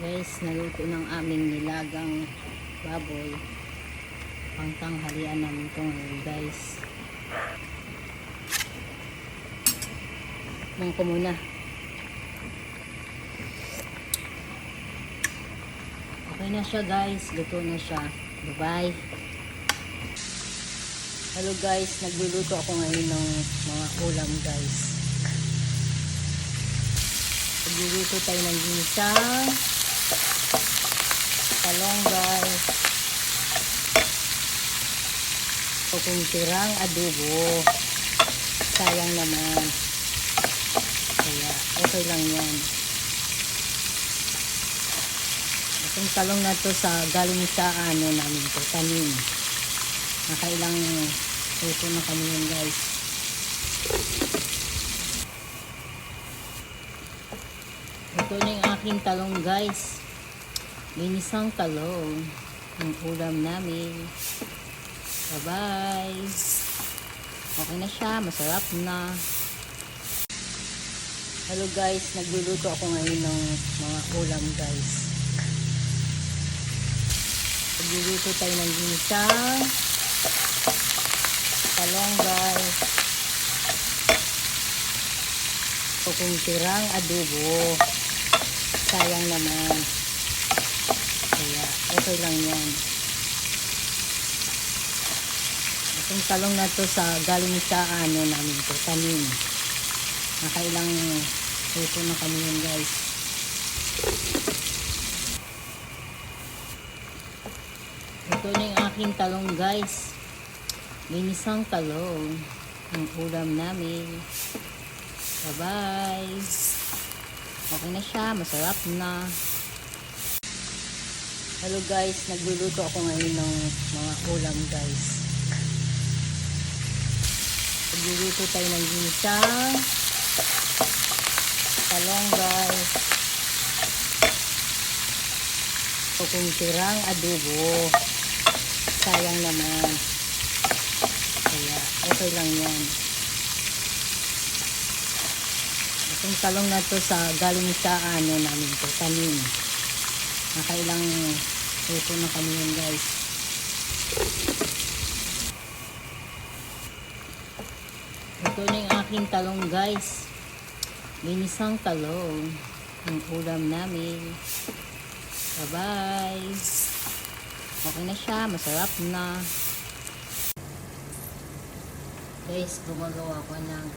Guys, naluto ng aming nilagang baboy. Pangtanghalian namin ito ngayon, guys. Nang ko muna. Okay na siya, guys. Luto na siya. Bye-bye. Hello, guys. Nagluluto ako ngayon ng mga ulam, guys. Nagluluto tayo ng ginisang talong, guys. O kung tirang adobo, sayang naman. Kaya okay lang yan. Itong talong na to galing sa namin to, tanim. Nakailang puso na kami yun, guys. Ito na yung aking talong, guys. Ginisang talong ang ulam namin. Bye-bye. Okay na siya. Masarap na. Hello, guys. Nagluluto ako ngayon ng mga ulam, guys. Nagluluto tayo ng ginisang talong, guys. O kung tirang adobo, sayang naman. Kaya okay lang yan. Itong talong na to galing sa namin to, tanim. Nakailang puso na kami yun, guys. Ito na yung aking talong, guys. Ginisang talong ang ulam namin. Bye-bye. Okay na siya. Masarap na. Hello, guys. Nagluluto ako ngayon ng mga ulam, guys. Nagluluto tayo ng ginisang talong, guys. O kung tirang adobo, sayang naman. Kaya okay lang yan. Itong talong na to galing sa namin to, tanim. Nakailang puso na kami yun, guys. Ito na yung aking talong, guys. Ginisang talong ang ulam namin. Bye-bye. Okay na siya. Masarap na. Guys, gumagawa ko ng